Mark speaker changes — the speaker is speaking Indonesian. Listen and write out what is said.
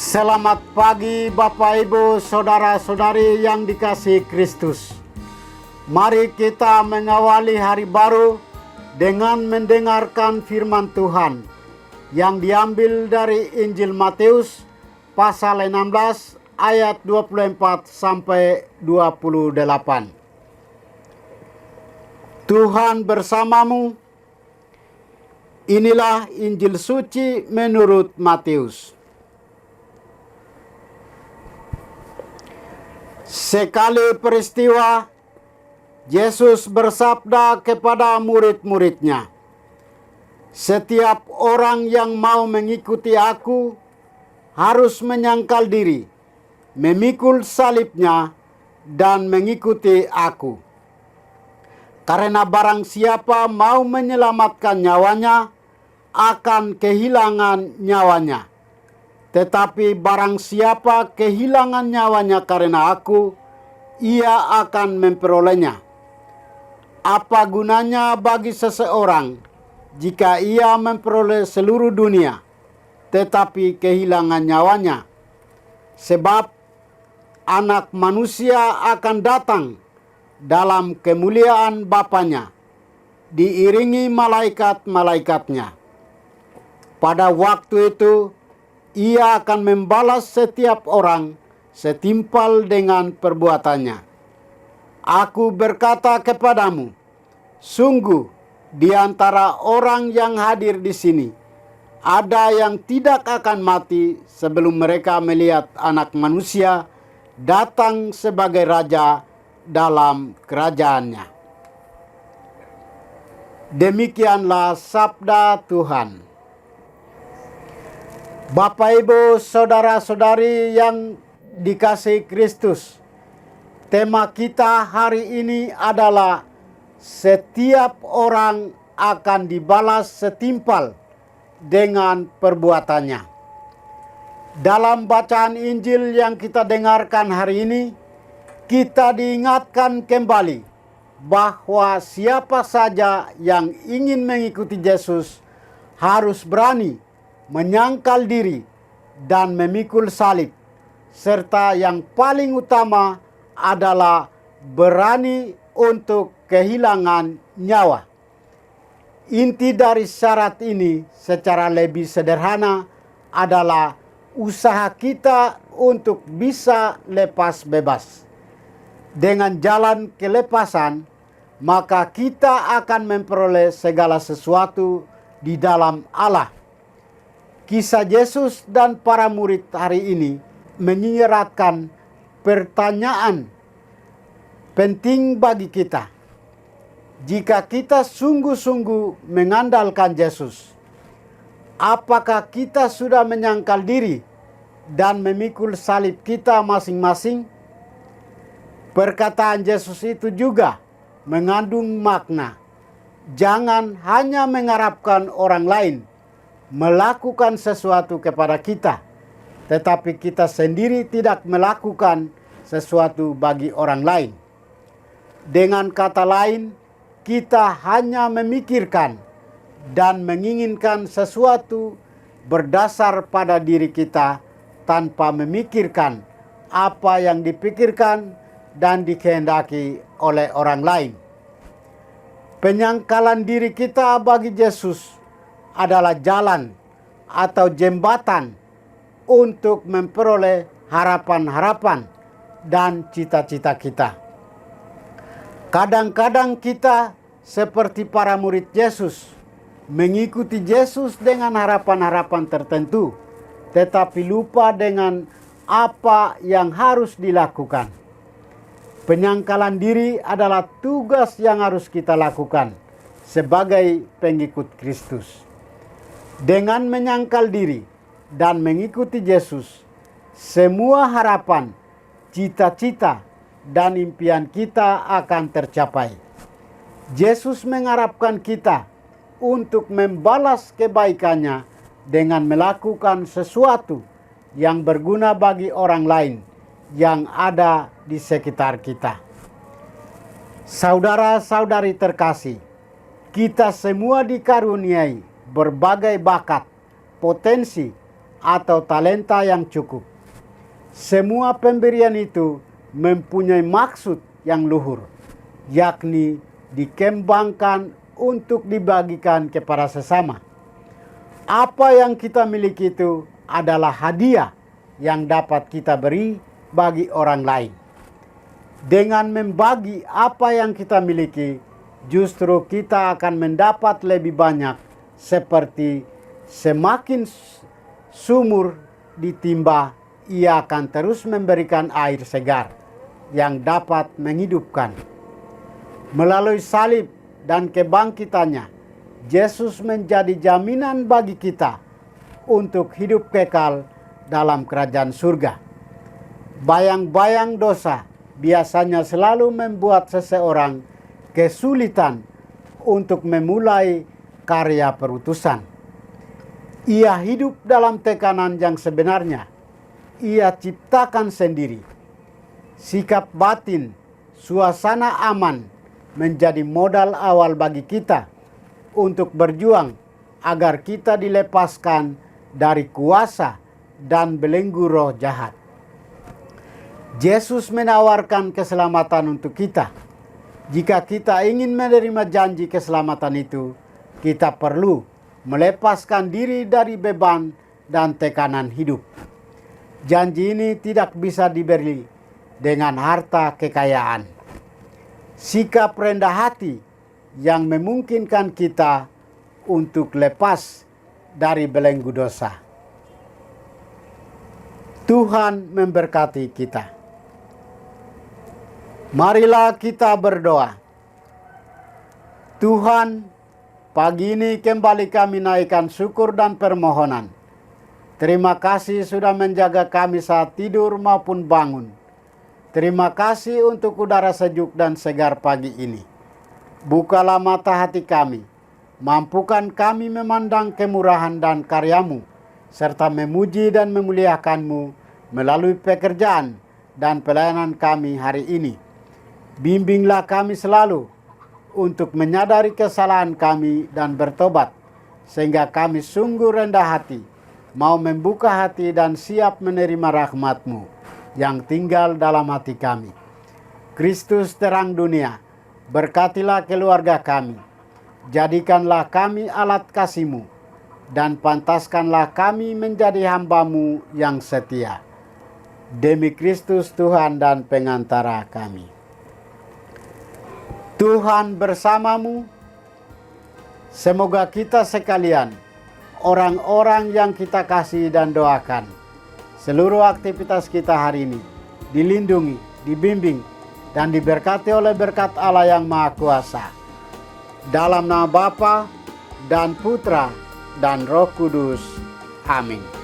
Speaker 1: Selamat pagi Bapak Ibu Saudara-saudari yang dikasihi Kristus. Mari kita mengawali hari baru dengan mendengarkan firman Tuhan yang diambil dari Injil Matius pasal 16 ayat 24 sampai 28. Tuhan bersamamu. Inilah Injil suci menurut Matius. Sekali peristiwa, Yesus bersabda kepada murid-muridnya, "Setiap orang yang mau mengikuti aku harus menyangkal diri, memikul salibnya, dan mengikuti aku. Karena barang siapa mau menyelamatkan nyawanya, akan kehilangan nyawanya. Tetapi barang siapa kehilangan nyawanya karena aku, ia akan memperolehnya. Apa gunanya bagi seseorang jika ia memperoleh seluruh dunia, tetapi kehilangan nyawanya? Sebab Anak Manusia akan datang dalam kemuliaan Bapanya, diiringi malaikat-malaikatnya. Pada waktu itu, ia akan membalas setiap orang setimpal dengan perbuatannya. Aku berkata kepadamu, sungguh di antara orang yang hadir di sini, ada yang tidak akan mati sebelum mereka melihat Anak Manusia datang sebagai Raja dalam kerajaannya." Demikianlah sabda Tuhan. Bapak Ibu Saudara-saudari yang dikasihi Kristus, tema kita hari ini adalah setiap orang akan dibalas setimpal dengan perbuatannya. Dalam bacaan Injil yang kita dengarkan hari ini, kita diingatkan kembali bahwa siapa saja yang ingin mengikuti Yesus harus berani menyangkal diri dan memikul salib, serta yang paling utama adalah berani untuk kehilangan nyawa. Inti dari syarat ini secara lebih sederhana adalah usaha kita untuk bisa lepas bebas. Dengan jalan kelepasan, maka kita akan memperoleh segala sesuatu di dalam Allah. Kisah Yesus dan para murid hari ini menyiratkan pertanyaan penting bagi kita. Jika kita sungguh-sungguh mengandalkan Yesus, apakah kita sudah menyangkal diri dan memikul salib kita masing-masing? Perkataan Yesus itu juga mengandung makna. Jangan hanya mengharapkan orang lain melakukan sesuatu kepada kita, tetapi kita sendiri tidak melakukan sesuatu bagi orang lain. Dengan kata lain, kita hanya memikirkan dan menginginkan sesuatu berdasar pada diri kita tanpa memikirkan apa yang dipikirkan dan dikehendaki oleh orang lain. Penyangkalan diri kita bagi Yesus adalah jalan atau jembatan untuk memperoleh harapan-harapan dan cita-cita kita. Kadang-kadang kita seperti para murid Yesus, mengikuti Yesus dengan harapan-harapan tertentu, tetapi lupa dengan apa yang harus dilakukan. Penyangkalan diri adalah tugas yang harus kita lakukan sebagai pengikut Kristus. Dengan menyangkal diri dan mengikuti Yesus, semua harapan, cita-cita, dan impian kita akan tercapai. Yesus mengharapkan kita untuk membalas kebaikannya dengan melakukan sesuatu yang berguna bagi orang lain yang ada di sekitar kita. Saudara-saudari terkasih, kita semua dikaruniai berbagai bakat, potensi, atau talenta yang cukup. Semua pemberian itu mempunyai maksud yang luhur, yakni dikembangkan untuk dibagikan kepada sesama. Apa yang kita miliki itu adalah hadiah yang dapat kita beri bagi orang lain. Dengan membagi apa yang kita miliki, justru kita akan mendapat lebih banyak, seperti semakin sumur ditimba, ia akan terus memberikan air segar yang dapat menghidupkan. Melalui salib dan kebangkitannya, Yesus menjadi jaminan bagi kita untuk hidup kekal dalam kerajaan surga. Bayang-bayang dosa biasanya selalu membuat seseorang kesulitan untuk memulai karya perutusan. Ia hidup dalam tekanan yang sebenarnya ia ciptakan sendiri. Sikap batin, suasana aman menjadi modal awal bagi kita untuk berjuang agar kita dilepaskan dari kuasa dan belenggu roh jahat. Yesus menawarkan keselamatan untuk kita. Jika kita ingin menerima janji keselamatan itu, kita perlu melepaskan diri dari beban dan tekanan hidup. Janji ini tidak bisa diberi dengan harta kekayaan. Sikap rendah hati yang memungkinkan kita untuk lepas dari belenggu dosa. Tuhan memberkati kita. Marilah kita berdoa. Tuhan, pagi ini kembali kami naikkan syukur dan permohonan. Terima kasih sudah menjaga kami saat tidur maupun bangun. Terima kasih untuk udara sejuk dan segar pagi ini. Bukalah mata hati kami. Mampukan kami memandang kemurahan dan karya-Mu, serta memuji dan memuliakan-Mu melalui pekerjaan dan pelayanan kami hari ini. Bimbinglah kami selalu untuk menyadari kesalahan kami dan bertobat, sehingga kami sungguh rendah hati, mau membuka hati dan siap menerima rahmat-Mu yang tinggal dalam hati kami. Kristus terang dunia, berkatilah keluarga kami. Jadikanlah kami alat kasih-Mu, dan pantaskanlah kami menjadi hamba-Mu yang setia. Demi Kristus Tuhan dan pengantara kami. Tuhan bersamamu. Semoga kita sekalian, orang-orang yang kita kasih dan doakan, seluruh aktivitas kita hari ini dilindungi, dibimbing, dan diberkati oleh berkat Allah yang Maha Kuasa. Dalam nama Bapa dan Putra dan Roh Kudus. Amin.